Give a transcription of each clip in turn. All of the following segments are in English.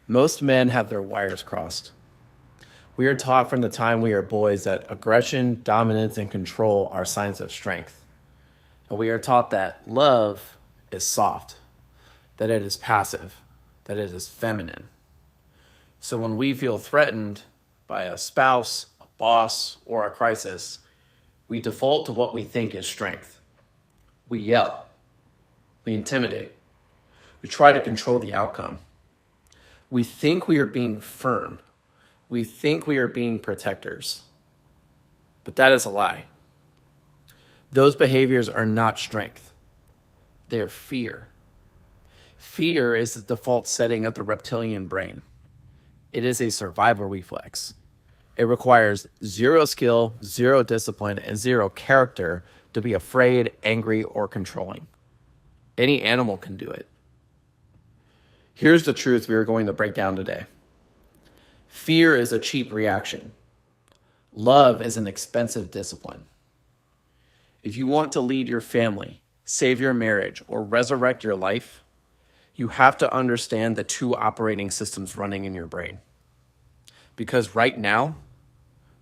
Most men have their wires crossed. We are taught from the time we are boys that aggression, dominance, and control are signs of strength. And we are taught that love is soft, that it is passive, that it is feminine. So when we feel threatened by a spouse, a boss, or a crisis, we default to what we think is strength. We yell, we intimidate, we try to control the outcome. We think we are being firm. We think we are being protectors. But that is a lie. Those behaviors are not strength. They are fear. Fear is the default setting of the reptilian brain. It is a survival reflex. It requires zero skill, zero discipline, and zero character to be afraid, angry, or controlling. Any animal can do it. Here's the truth we are going to break down today. Fear is a cheap reaction. Love is an expensive discipline. If you want to lead your family, save your marriage, or resurrect your life, you have to understand the two operating systems running in your brain. Because right now,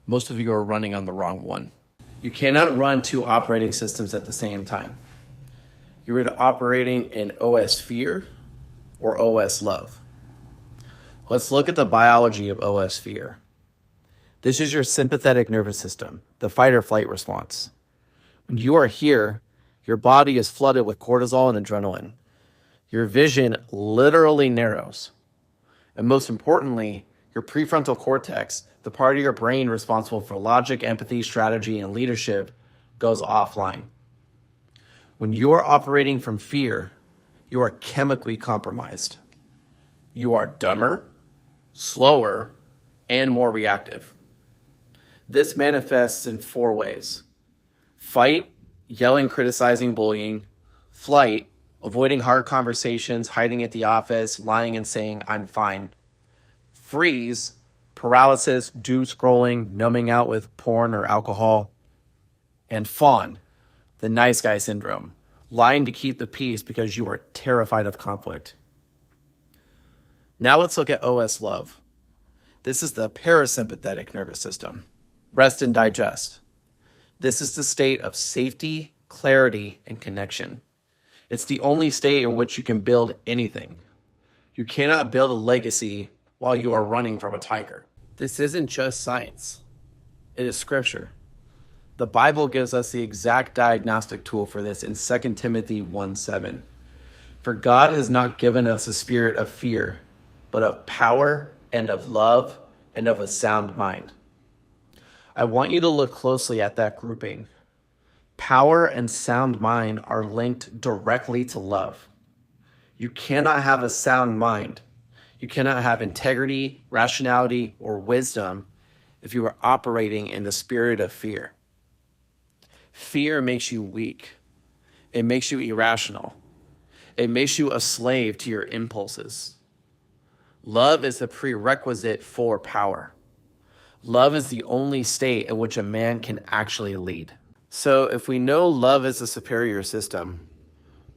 most of you are running on the wrong one. You cannot run two operating systems at the same time. You're either operating in OS fear or OS love. Let's look at the biology of OS fear. This is your sympathetic nervous system, the fight or flight response. When you are here, your body is flooded with cortisol and adrenaline. Your vision literally narrows. And most importantly, your prefrontal cortex, the part of your brain responsible for logic, empathy, strategy, and leadership, goes offline. When you are operating from fear, you are chemically compromised. You are dumber, slower, and more reactive. This manifests in four ways: fight, yelling, criticizing, bullying; flight, avoiding hard conversations, hiding at the office, lying and saying, "I'm fine"; freeze, paralysis, doom scrolling, numbing out with porn or alcohol; and fawn, the nice guy syndrome, lying to keep the peace because you are terrified of conflict. Now let's look at OS love. This is the parasympathetic nervous system. Rest and digest. This is the state of safety, clarity, and connection. It's the only state in which you can build anything. You cannot build a legacy while you are running from a tiger. This isn't just science. It is scripture. The Bible gives us the exact diagnostic tool for this in 2 Timothy 1:7. For God has not given us a spirit of fear, but of power and of love and of a sound mind. I want you to look closely at that grouping. Power and sound mind are linked directly to love. You cannot have a sound mind. You cannot have integrity, rationality, or wisdom if you are operating in the spirit of fear. Fear makes you weak. It makes you irrational. It makes you a slave to your impulses. Love is a prerequisite for power. Love is the only state in which a man can actually lead. So if we know love is a superior system,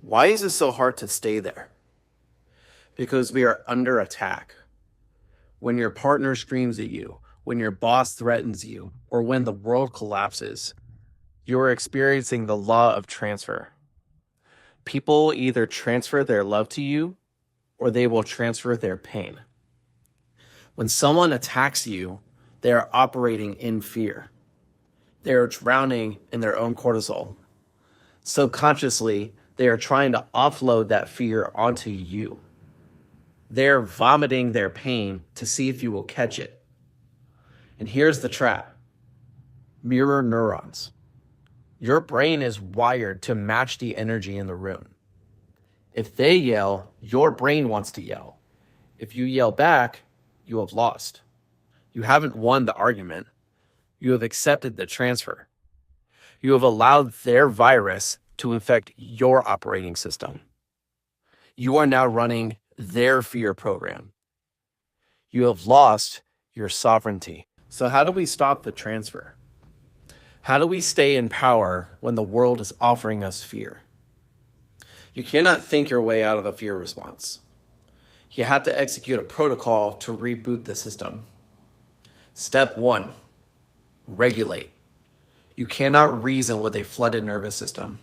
why is it so hard to stay there? Because we are under attack. When your partner screams at you, when your boss threatens you, or when the world collapses, you are experiencing the law of transfer. People either transfer their love to you, or they will transfer their pain. When someone attacks you, they are operating in fear. They are drowning in their own cortisol. Subconsciously, they are trying to offload that fear onto you. They're vomiting their pain to see if you will catch it. And here's the trap: mirror neurons. Your brain is wired to match the energy in the room. If they yell, your brain wants to yell. If you yell back, you have lost. You haven't won the argument. You have accepted the transfer. You have allowed their virus to infect your operating system. You are now running their fear program. You have lost your sovereignty. So how do we stop the transfer? How do we stay in power when the world is offering us fear? You cannot think your way out of a fear response. You have to execute a protocol to reboot the system. Step 1, regulate. You cannot reason with a flooded nervous system.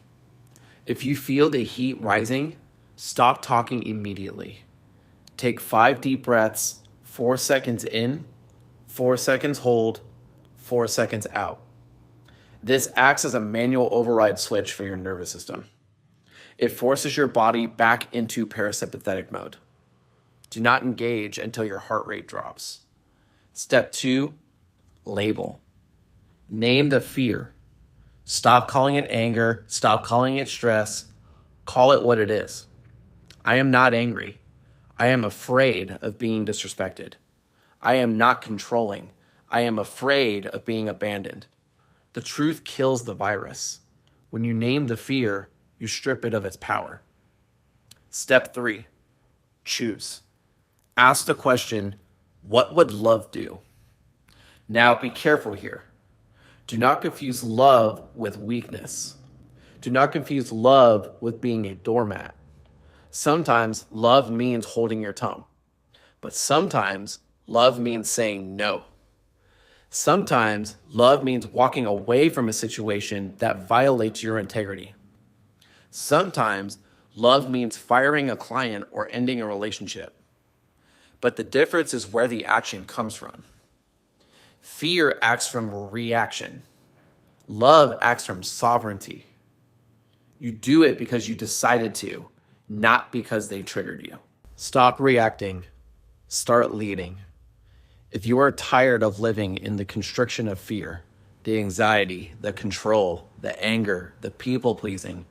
If you feel the heat rising, stop talking immediately. Take 5 deep breaths, 4 seconds in, 4 seconds hold, 4 seconds out. This acts as a manual override switch for your nervous system. It forces your body back into parasympathetic mode. Do not engage until your heart rate drops. Step 2, label. Name the fear. Stop calling it anger. Stop calling it stress. Call it what it is. I am not angry. I am afraid of being disrespected. I am not controlling. I am afraid of being abandoned. The truth kills the virus. When you name the fear, you strip it of its power. Step 3, choose. Ask the question, what would love do? Now be careful here. Do not confuse love with weakness. Do not confuse love with being a doormat. Sometimes love means holding your tongue, but sometimes love means saying no. Sometimes love means walking away from a situation that violates your integrity. Sometimes love means firing a client or ending a relationship. But the difference is where the action comes from. Fear acts from reaction. Love acts from sovereignty. You do it because you decided to, not because they triggered you. Stop reacting. Start leading. If you are tired of living in the constriction of fear, the anxiety, the control, the anger, the people-pleasing,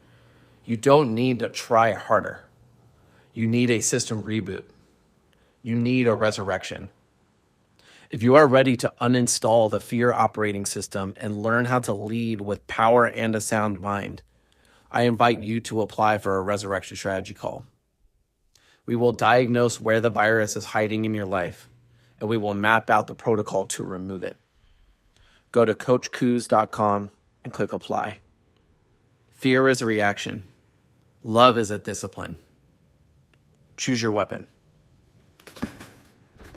you don't need to try harder. You need a system reboot. You need a resurrection. If you are ready to uninstall the fear operating system and learn how to lead with power and a sound mind, I invite you to apply for a resurrection strategy call. We will diagnose where the virus is hiding in your life, and we will map out the protocol to remove it. Go to coachkuz.com and click apply. Fear is a reaction. Love is a discipline. Choose your weapon.